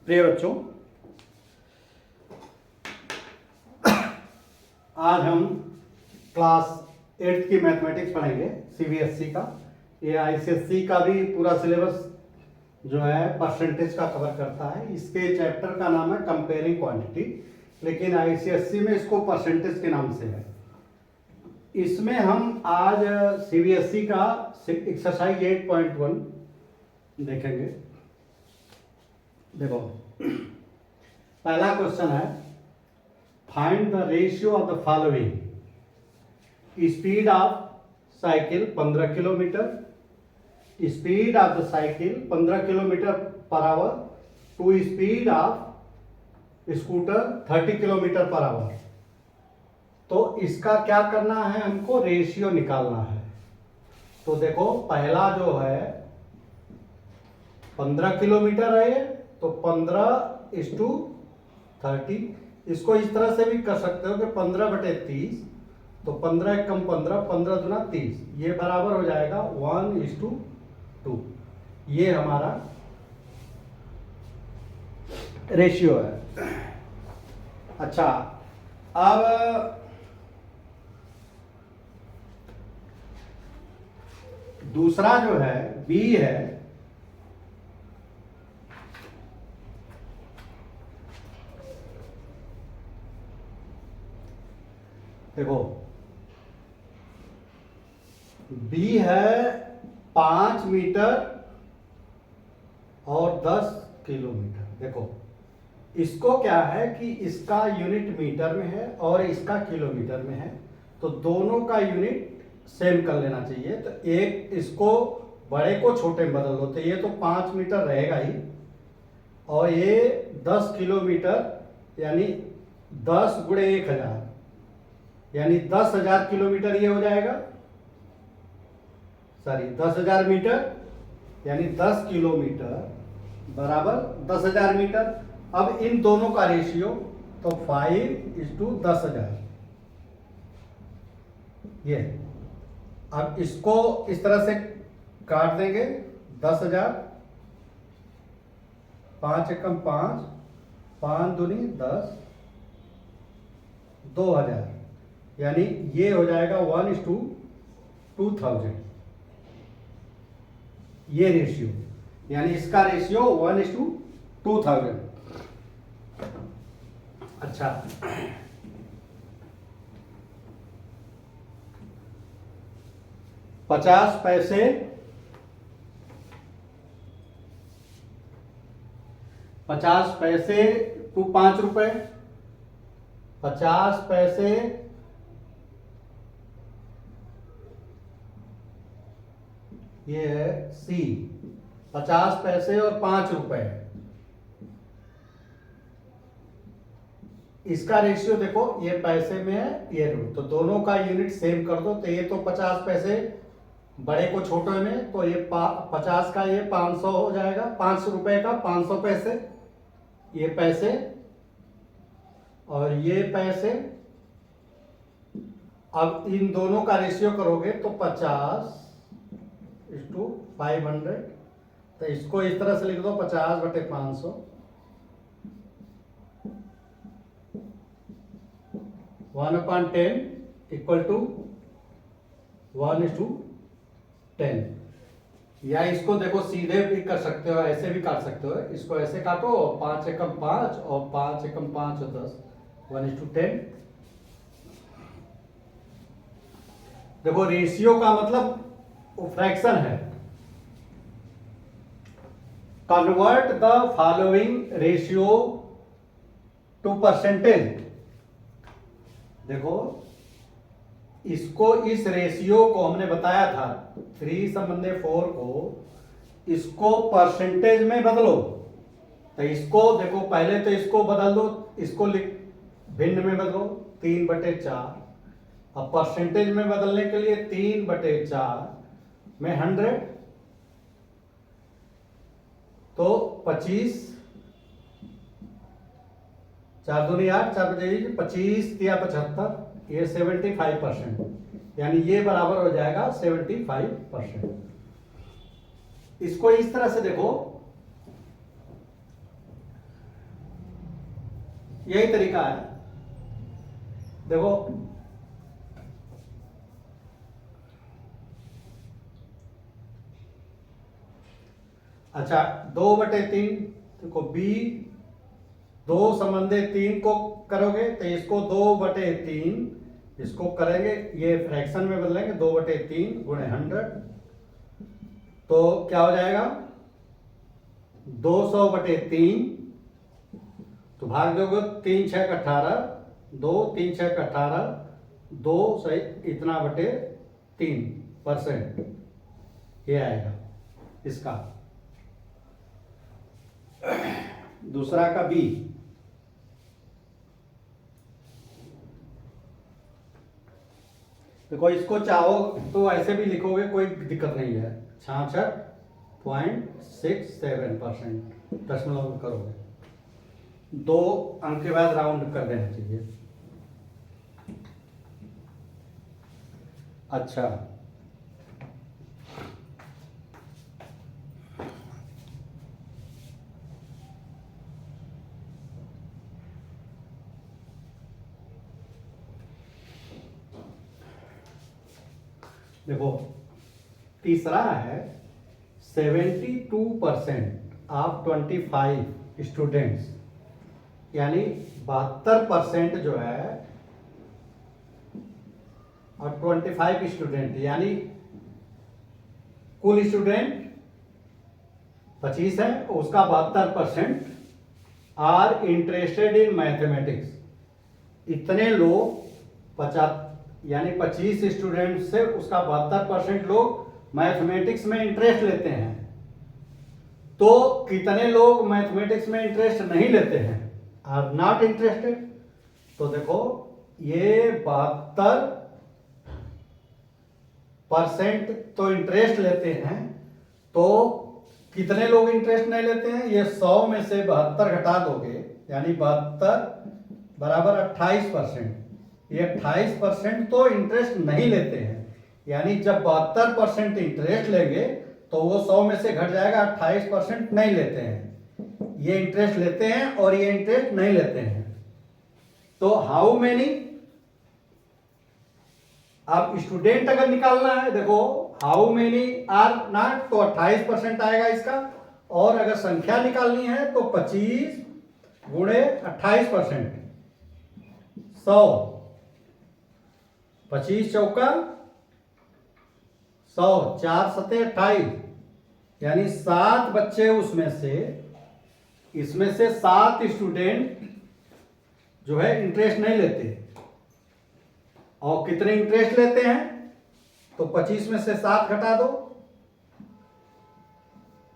प्रिय बच्चों, आज हम क्लास 8th की मैथमेटिक्स पढ़ेंगे सीबीएसई का। ये आईसीएसई का भी पूरा सिलेबस जो है परसेंटेज का कवर करता है। इसके चैप्टर का नाम है कंपेयरिंग क्वांटिटी, लेकिन आईसीएसई में इसको परसेंटेज के नाम से है। इसमें हम आज सीबीएसई का एक्सरसाइज 8.1 देखेंगे। देखो, पहला क्वेश्चन है, find the ratio of the following. Speed of cycle 15 kilometre, speed of the cycle 15 kilometre per hour to speed of scooter 30 kilometre per hour. तो इसका क्या करना है, हमको रेशियो निकालना है। तो देखो, पहला जो है 15 किलोमीटर है, तो 15:30। इसको इस तरह से भी कर सकते हो कि 15/30, तो 15 एकम 15, 15 दूना 30, ये बराबर हो जाएगा 1:2। ये हमारा रेशियो है। अच्छा, अब दूसरा जो है बी है, देखो बी है 5 मीटर और 10 किलोमीटर। देखो, इसको क्या है कि इसका यूनिट मीटर में है और इसका किलोमीटर में है, तो दोनों का यूनिट सेम कर लेना चाहिए। तो एक इसको बड़े को छोटे में बदल दो, तो ये तो 5 मीटर रहेगा ही, और ये 10 किलोमीटर यानी 10 × 1000 यानी 10,000 किलोमीटर ये हो जाएगा। सॉरी, 10,000 मीटर यानी 10 किलोमीटर बराबर 10,000 मीटर। अब इन दोनों का रेशियो तो 5:10,000। ये अब इसको इस तरह से काट देंगे, 10,000, 5 एकम 5, 5 दूनी 10, 2,000, यानी ये हो जाएगा 1:2000। ये रेशियो यानी इसका रेशियो 1:2000। अच्छा, पचास पैसे 50 पैसे टू 5 रुपए, 50 पैसे ये है सी, 50 पैसे और 5 रुपए। इसका रेशियो देखो, ये पैसे में है, ये रुपए, तो दोनों का यूनिट सेम कर दो। तो ये तो 50 पैसे बड़े को छोटे में, तो ये 50 का ये 500 हो जाएगा, 5 रुपए का 500 पैसे, ये पैसे और ये पैसे। अब इन दोनों का रेशियो करोगे तो 50:500, तो इसको इस तरह से लिख दो, 50/500, 1/10 इक्वल टू 1:10। या इसको देखो सीधे भी कर सकते हो, ऐसे भी काट सकते हो। इसको ऐसे काटो, 5 एकम 5 और 5 एकम 5 और 10, 1:10। देखो, रेशियो का मतलब वो फ्रैक्शन है। Convert the following ratio two percentage. देखो, इसको इस रेशियो को हमने बताया था 3/4 को, इसको परसेंटेज में बदलो। तो इसको देखो, पहले तो इसको बदल दो, इसको भिन्न में बदलो 3/4। अब परसेंटेज में बदलने के लिए 3/4 में 100, तो 25, 4 दूनी 8, 4 25 या 75, ये 75%, यानी ये बराबर हो जाएगा 75%। इसको इस तरह से देखो, यही तरीका है। देखो अच्छा, 2/3 देखो बी 2/3 को करोगे तो इसको 2/3 इसको करेंगे, ये फ्रैक्शन में बदलेंगे 2/3 गुणे 100, तो क्या हो जाएगा 200/3, तो भाग दोगे 3 6 18, 2 3 6 18, 2 सही इतना बटे 3% ये आएगा इसका। दूसरा का बी, देखो इसको चाहो तो ऐसे भी लिखोगे, कोई दिक्कत नहीं है, 66.67% दशमलव करोगे, 2 अंक के बाद राउंड कर देना चाहिए। अच्छा देखो तीसरा है 72% ऑफ 25 स्टूडेंट्स, यानी 72% जो है और 25 स्टूडेंट, यानी कुल स्टूडेंट 25 है, उसका 72% आर इंटरेस्टेड इन मैथमेटिक्स। इतने लोग 50 यानी 25 स्टूडेंट से उसका 72% लोग मैथमेटिक्स में इंटरेस्ट लेते हैं। तो कितने लोग मैथमेटिक्स में इंटरेस्ट नहीं लेते हैं, आर नॉट इंटरेस्टेड। तो देखो ये 72% तो इंटरेस्ट लेते हैं, तो कितने लोग इंटरेस्ट नहीं लेते हैं, ये 100 में से 72 घटा दोगे, यानी 72 बराबर 28%। ये 28% तो इंटरेस्ट नहीं लेते हैं, यानी जब 72% इंटरेस्ट लेंगे तो वो 100 में से घट जाएगा, 28% नहीं लेते हैं। ये इंटरेस्ट लेते हैं और ये इंटरेस्ट नहीं लेते हैं। तो हाउ मेनी, अब स्टूडेंट अगर निकालना है, देखो हाउ मेनी आर नॉट, तो 28% आएगा इसका, और अगर संख्या निकालनी है तो 25 गुणे 28%, 100, 25 चौका 100, 4 सते 28, यानी 7 बच्चे उसमें से, इसमें से 7 स्टूडेंट जो है इंटरेस्ट नहीं लेते। और कितने इंटरेस्ट लेते हैं, तो 25 में से 7 घटा दो,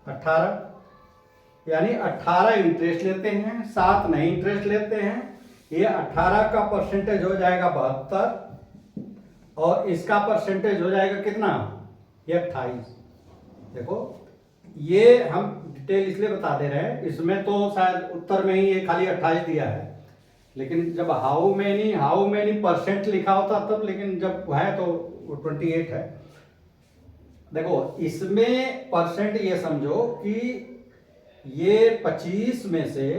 18, यानी 18 इंटरेस्ट लेते हैं, 7 नहीं इंटरेस्ट लेते हैं। ये 18 का परसेंटेज हो जाएगा 72, और इसका परसेंटेज हो जाएगा कितना, ये 28। देखो ये हम डिटेल इसलिए बता दे रहे हैं, इसमें तो शायद उत्तर में ही ये खाली 28 दिया है, लेकिन जब हाउ मेनी परसेंट लिखा होता तब, लेकिन जब है तो 28 है। देखो इसमें परसेंट ये समझो कि ये 25 में से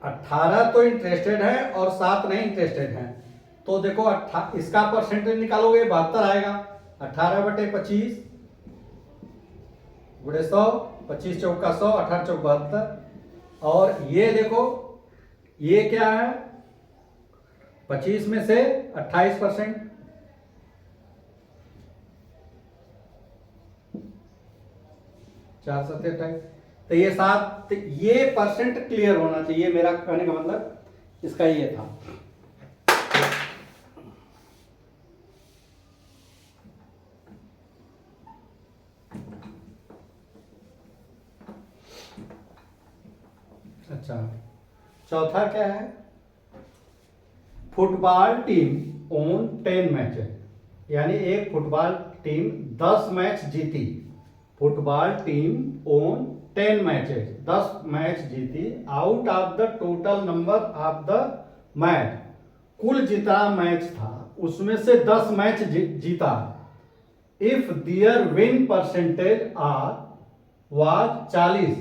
18 तो इंटरेस्टेड है और 7 नहीं इंटरेस्टेड हैं। तो देखो इसका परसेंटेज निकालोगे 72 आएगा, 18/25 गुणे 100, 25 चौका 100, 18 चौक 72। और ये देखो ये क्या है, 25 में से 28%, 4 7 28, तो ये 7, ये परसेंट क्लियर होना चाहिए, मेरा कहने का मतलब इसका ये था। अच्छा चौथा क्या है, फुटबॉल टीम ओन 10 मैचेस, यानी एक फुटबॉल टीम 10 मैच जीती। Football team won 10 matches, 10 match जीती, out of the total number of the match, कुल जितना मैच था उसमें से 10 मैच जीता। If their win percentage are was 40,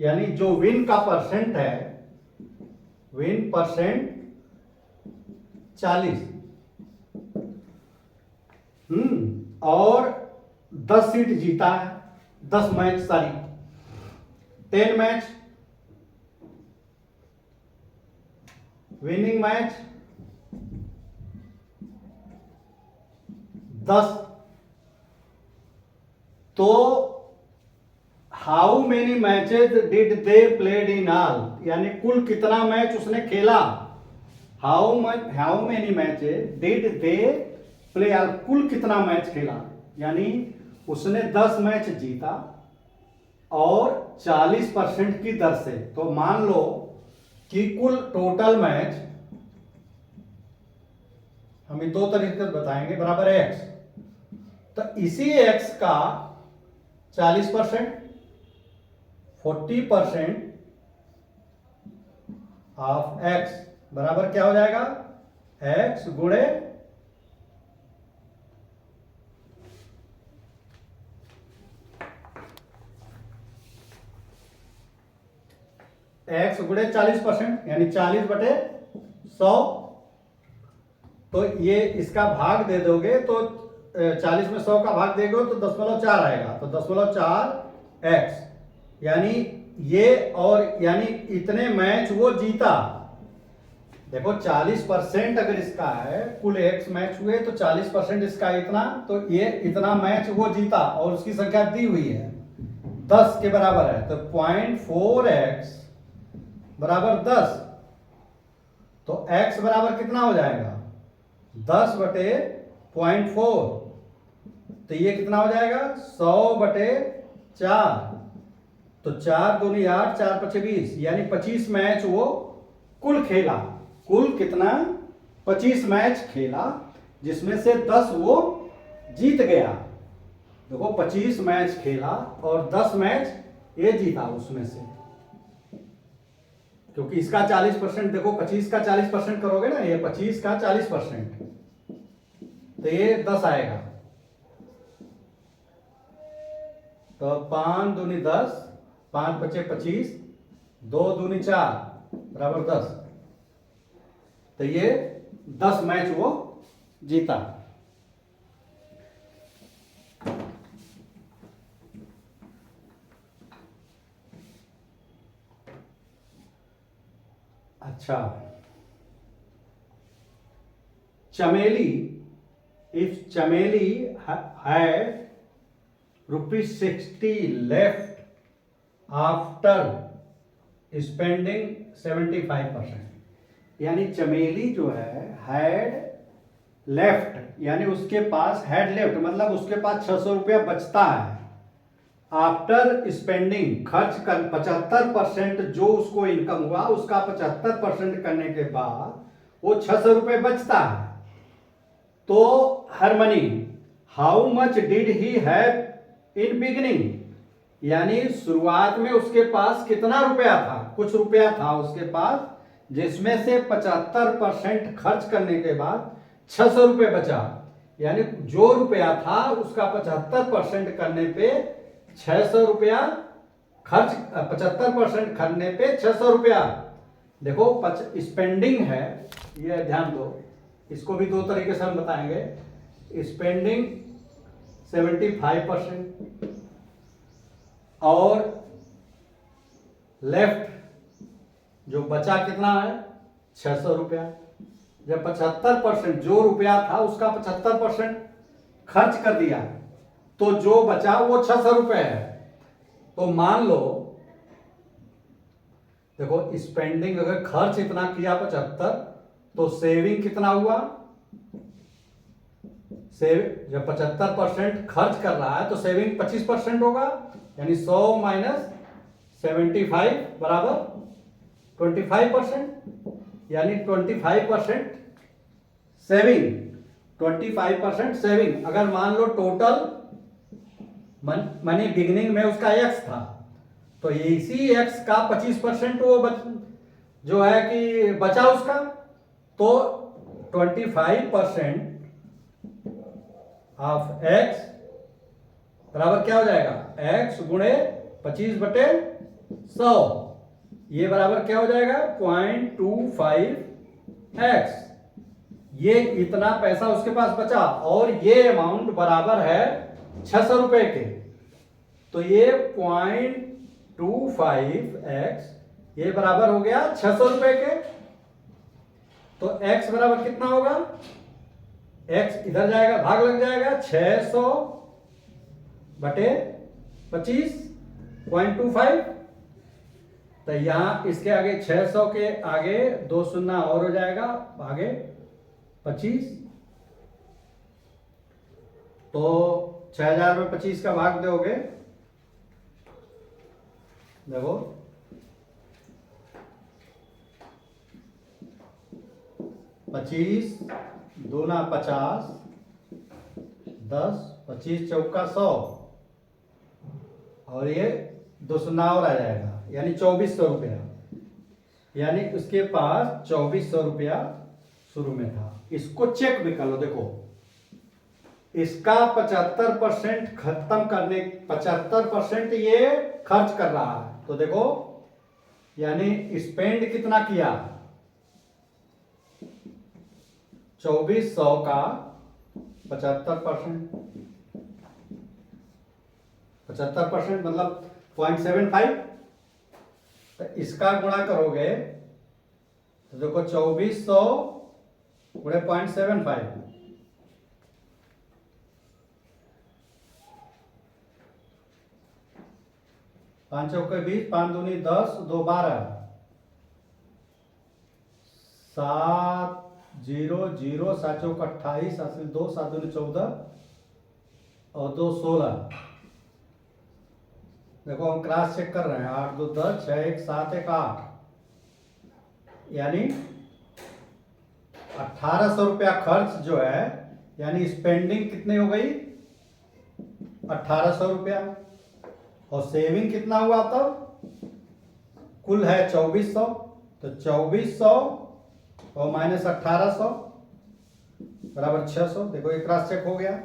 यानी जो विन का परसेंट है विन परसेंट 40, और 10 सीट जीता है, 10 match, sorry 10 match, winning match 10। तो how many matches did they played in all, यानी कुल कितना मैच उसने खेला। How many matches did they play all, कुल कितना मैच खेला, यानी उसने 10 मैच जीता और 40% की दर से। तो मान लो कि कुल टोटल मैच हम दो तरीके से बताएंगे, बराबर एक्स। तो इसी एक्स का 40%, 40% ऑफ एक्स बराबर क्या हो जाएगा, एक्स गुणे एक्स गुणे 40%, यानी 40/100। तो ये इसका भाग दे दोगे तो 40 में 100 का भाग देगो तो 0.4 आएगा, तो 0.4 एक्स, यानी ये, और यानी इतने मैच वो जीता। देखो 40% अगर इसका है, कुल एक्स मैच हुए तो 40% इसका इतना, तो ये इतना मैच वो जीता और उसकी संख्या दी हुई है 10 के बराबर है, तो 0.4x बराबर 10। तो x बराबर कितना हो जाएगा, 10/0.4, तो ये कितना हो जाएगा 100/4। तो 4 दूनी 8, 4 पचे 20, यानी 25 मैच वो कुल खेला। कुल कितना, 25 मैच खेला, जिसमें से 10 वो जीत गया। देखो 25 मैच खेला और 10 मैच ये जीता उसमें से, क्योंकि इसका 40%, देखो 25 का 40% करोगे ना, ये 25 का 40%, तो ये 10 आएगा। तो 5 दूनी 10, 5 पचे 25, 2 दूनी 4 बराबर 10, तो ये 10 मैच वो जीता। अच्छा, चमेली, इफ चमेली had ₹60 left after spending 75%, यानी चमेली जो है हैड लेफ्ट, यानी उसके पास, हैड लेफ्ट मतलब उसके पास 600 रुपया बचता है, आफ्टर स्पेंडिंग खर्च कर 75%, जो उसको इनकम हुआ उसका 75% करने के बाद वो 600 रुपये बचता है। तो her money, how much did he have in beginning, यानी शुरुआत में उसके पास कितना रुपया था, कुछ रुपया था उसके पास, जिसमें से 75% खर्च करने के बाद 600 रुपये बचा, यानी जो रुपया था उसका 75% करने पे 600 रुपया खर्च, 75% करने पे 600 रुपया। देखो स्पेंडिंग है, ये ध्यान दो, इसको भी दो तरीके से हम बताएंगे। स्पेंडिंग 75% और लेफ्ट जो बचा कितना है 600 रुपया। जब 75% जो रुपया था उसका 75% खर्च कर दिया, तो जो बचा वो 600 रुपये है। तो मान लो, देखो स्पेंडिंग अगर खर्च इतना किया 75, तो सेविंग कितना हुआ, जब 75% खर्च कर रहा है तो सेविंग 25% होगा, यानी 100 माइनस 75 बराबर 25%, यानी 25% सेविंग, 25% सेविंग। अगर मान लो टोटल मनी बिगिनिंग में उसका एक्स था, तो इसी एक्स का 25% वो जो है कि बचा उसका, तो 25% ऑफ एक्स बराबर क्या हो जाएगा, एक्स गुणे 25/100, ये बराबर क्या हो जाएगा 0.25x। ये इतना पैसा उसके पास बचा और ये अमाउंट बराबर है 600 रुपए के। तो ये 0.25x ये बराबर हो गया 600 रुपए के। तो x बराबर कितना होगा, x इधर जाएगा, भाग लग जाएगा 600 बटे 25.25। तो यहां इसके आगे 600 के आगे 2 शून्य और हो जाएगा, आगे 25। तो 6000 में 25 का भाग दोगे, देखो 25 दूना 50, 10, 25 चौका 100 और ये 2 शून्य और आ जाएगा, यानी 2400 रुपया। यानी उसके पास 2400 रुपया शुरू में था। इसको चेक भी कर लो, देखो इसका 75% खत्म करने, 75% ये खर्च कर रहा है। तो देखो यानी स्पेंड कितना किया, 2400 का 75%, 75% मतलब 0.75। तो इसका गुणा करोगे तो देखो 2400 गुणे 0.75, 5 चौके 20, 5 दूनी 10, 2 12, 7 0 0, 7 चौक 28, 2, 7 दूनी 14 और 2 16। देखो हम क्रॉस चेक कर रहे हैं, 8 2 10, 6 1 7 1 8, यानी 1800 रुपया खर्च जो है, यानी स्पेंडिंग कितनी हो गई 1800 रुपया। और सेविंग कितना हुआ तब, कुल है 2400, तो 2400 और माइनस 1800 बराबर 600। देखो ये क्रॉस चेक हो गया,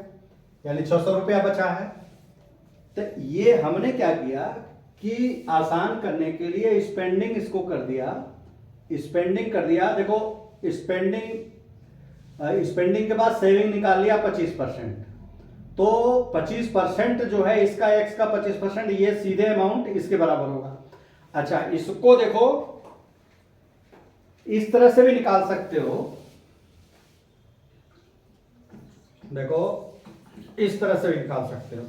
यानी 600 रुपया बचा है। तो ये हमने क्या किया कि आसान करने के लिए स्पेंडिंग इसको कर दिया, स्पेंडिंग कर दिया। देखो स्पेंडिंग के बाद सेविंग निकाल लिया 25%, तो 25% जो है इसका, x का 25%, ये सीधे अमाउंट इसके बराबर होगा। अच्छा इसको देखो इस तरह से भी निकाल सकते हो, देखो इस तरह से भी निकाल सकते हो।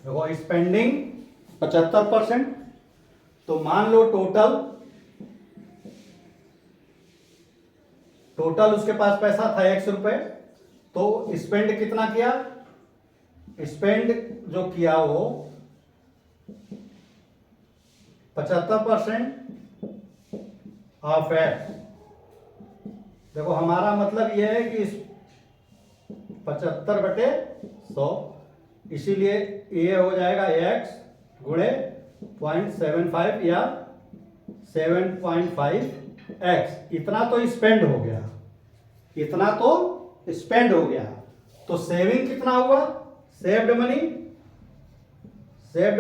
देखो स्पेंडिंग 75%, तो मान लो टोटल उसके पास पैसा था 100 रुपए, तो स्पेंड कितना किया, स्पेंड जो किया वो 75% ऑफ एक्स। देखो हमारा मतलब यह है कि 75 बटे 100, इसीलिए ये हो जाएगा x गुणे 0.75 या 7.5x। इतना तो स्पेंड हो गया, इतना तो स्पेंड हो गया। तो सेविंग कितना हुआ, सेव्ड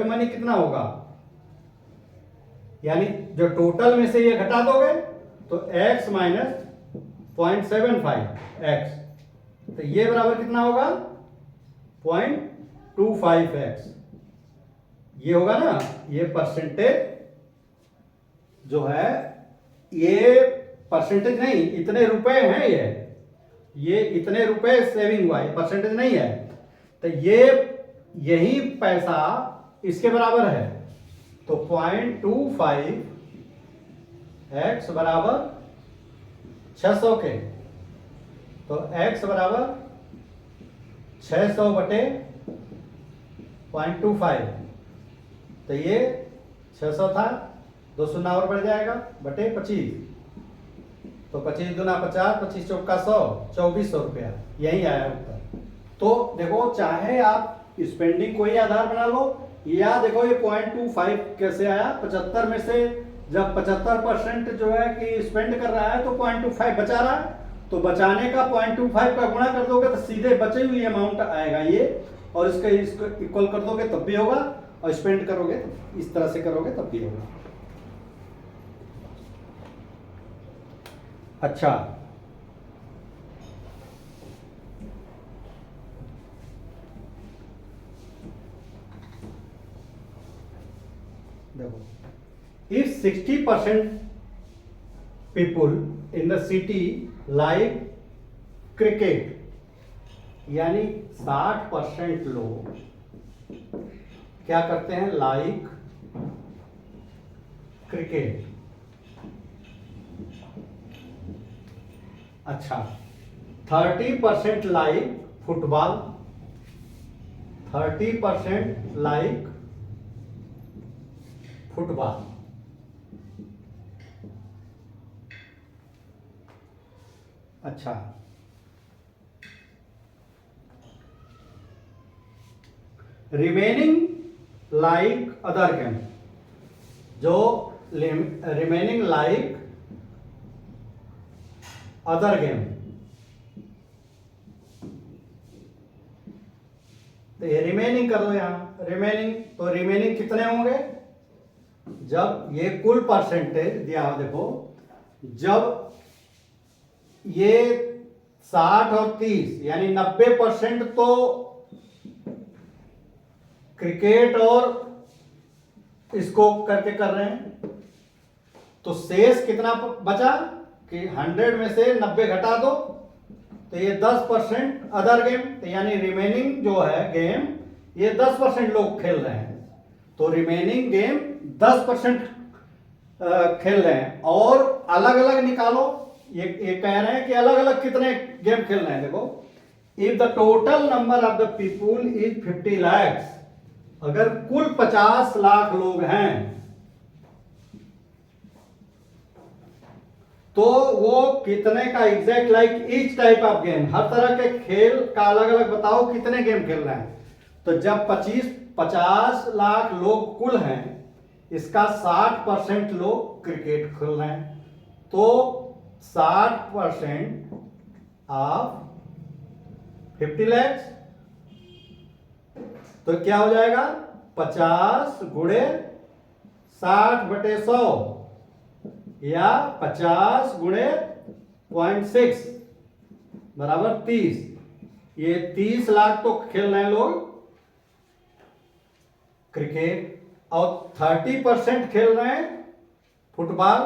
मनी कितना होगा, यानी जो टोटल में से ये घटा दोगे तो x माइनस 0.75x, तो ये बराबर कितना होगा 0.25x। ये होगा ना, ये परसेंटेज जो है, ये परसेंटेज नहीं, इतने रुपए हैं, ये इतने रुपए सेविंग हुआ, ये परसेंटेज नहीं है। तो ये यही पैसा इसके बराबर है, तो 0.25x बराबर 600 के, तो x बराबर 600 बटे 0.25, तो ये 600 था, 2 शून्य और बढ़ जाएगा बटे 25, तो 25 दूना 50, 25 चौका 100, 2400 रुपया, यही आया उत्तर। तो देखो चाहे आप स्पेंडिंग कोई आधार बना लो, या देखो ये 0.25 कैसे आया, 75 में से जब 75% जो है कि स्पेंड कर रहा है तो 0.25 बचा रहा है, तो बचाने का 0.25 का गुणा कर दोगे तो सीधे बचे हुई अमाउंट आएगा ये, और इसको इक्वल कर दोगे तब भी होगा। और स्पेंड करोगे तो इस तरह से करोगे तब भी होगा। अच्छा, देखो, if 60% people in the city like cricket, यानी 60% लोग क्या करते हैं, लाइक क्रिकेट। अच्छा, 30% लाइक फुटबॉल, 30% लाइक फुटबॉल। अच्छा, रिमेनिंग लाइक अदर गेम, जो रिमेनिंग लाइक अदर गेम, तो ये रिमेनिंग कर दो यहां, रिमेनिंग, तो रिमेनिंग कितने होंगे, जब ये कुल परसेंटेज दिया हो, देखो जब ये 60 और 30 यानी 90% तो क्रिकेट और इसको करके कर रहे हैं, तो शेष कितना बचा कि 100 में से 90 घटा दो, तो ये 10% अदर गेम, तो यानी रिमेनिंग जो है गेम ये 10% लोग खेल रहे हैं, तो रिमेनिंग गेम 10% खेल रहे हैं। और अलग अलग निकालो, ये कह रहे हैं कि अलग अलग कितने गेम खेल रहे हैं। देखो, if the total number of the people is 50 lakhs, अगर कुल 50 लाख लोग हैं तो वो कितने का, exact like each type of game, हर तरह के खेल का अलग अलग बताओ कितने गेम खेल रहे हैं। तो जब 50 लाख लोग कुल हैं, इसका 60% लोग क्रिकेट खेल रहे हैं, तो 60% ऑफ 50 lakhs, तो क्या हो जाएगा, 50 गुणे 60/100 या 50 गुणे 0.6 बराबर 30। ये 30 लाख तो खेल रहे हैं लोग क्रिकेट, और 30% खेल रहे हैं फुटबॉल,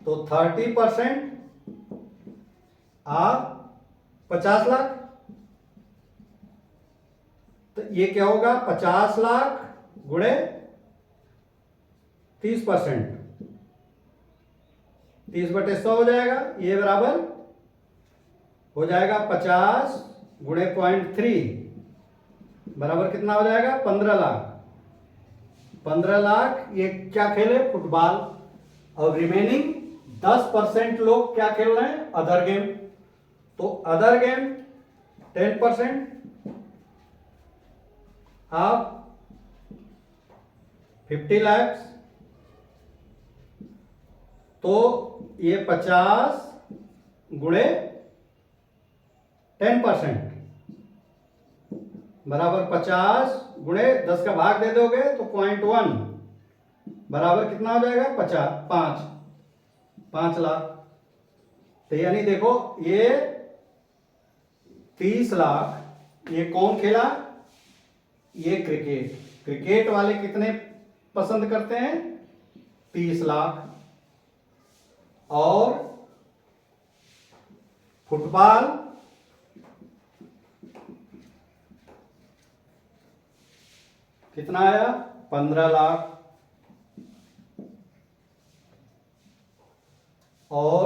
तो 30% आप 50 लाख, तो ये क्या होगा, 50 लाख गुणे 30%, 30/100 हो जाएगा, ये बराबर हो जाएगा 50 गुणे 0.3 बराबर कितना हो जाएगा, 15 लाख। 15 लाख ये क्या खेले, फुटबॉल, और रिमेनिंग 10% लोग क्या खेल रहे हैं, अदर गेम, तो अदर गेम 10% ऑफ 50 lakhs, तो ये 50 गुणे 10% बराबर 50 गुणे 10 का भाग दे दोगे तो 0.1 बराबर कितना हो जाएगा, 5 लाख। तो यानी देखो, ये 30 लाख ये कौन खेला, ये क्रिकेट वाले कितने पसंद करते हैं, 30 लाख, और फुटबॉल कितना आया, 15 लाख, और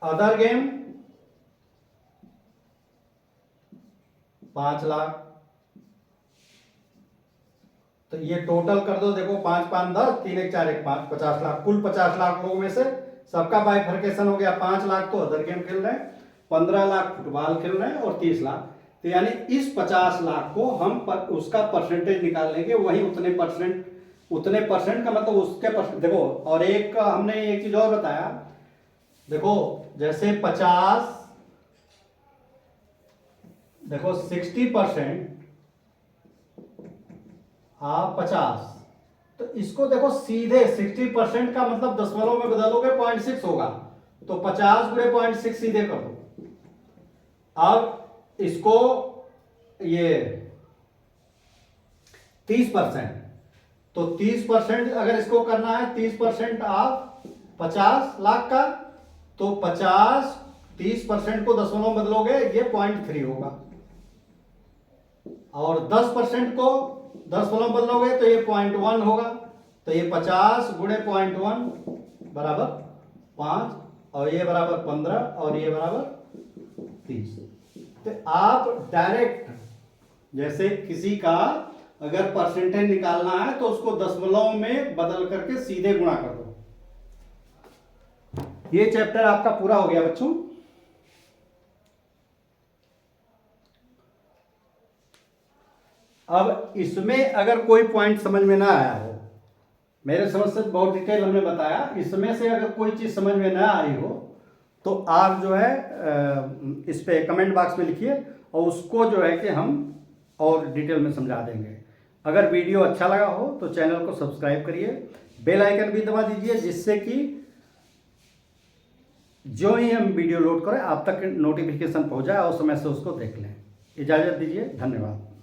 अदर गेम 5 लाख। तो ये टोटल कर दो, देखो 5 5 10, 3 1 4 1 5, 50 लाख, कुल 50 लाख लोगों में से सबका बाइफर्केशन हो गया। 5 लाख तो अदर गेम खेल रहे हैं, 15 लाख फुटबॉल खेल रहे हैं, और 30 लाख। तो यानी इस 50 लाख को हम उसका परसेंटेज निकाल लेंगे, वही उतने परसेंट का मतलब उसके परसेंट। देखो, और एक हमने एक चीज और बताया, देखो जैसे 50, देखो 60% आप 50, तो इसको देखो सीधे 60% का मतलब दशमलव में बदलोगे 0.6 होगा, तो 50 गुणे 0.6 सीधे कर दो। अब इसको ये 30%, तो 30% अगर इसको करना है 30% आप 50 लाख का, तो 30% को दशमलव में बदलोगे ये 0.3 होगा, और 10% को दशमलव में बदलोगे तो ये 0.1 होगा। तो ये 50 गुणे 0.1 बराबर 5, और ये बराबर 15, और ये बराबर 30। तो आप डायरेक्ट जैसे किसी का अगर परसेंटेज निकालना है तो उसको दशमलव में बदल करके सीधे गुणा कर दो। ये चैप्टर आपका पूरा हो गया बच्चों। अब इसमें अगर कोई पॉइंट समझ में ना आया हो, मेरे समझ से बहुत डिटेल हमने बताया, इसमें से अगर कोई चीज समझ में ना आई हो तो आप जो है इस पे कमेंट बॉक्स में लिखिए, और उसको जो है कि हम और डिटेल में समझा देंगे। अगर वीडियो अच्छा लगा हो तो चैनल को सब्सक्राइब करिए, बेल आइकन भी दबा दीजिए, जिससे कि जो ही हम वीडियो लोड करें आप तक नोटिफिकेशन पहुंच जाए और समय से उसको देख लें। इजाज़त दीजिए, धन्यवाद।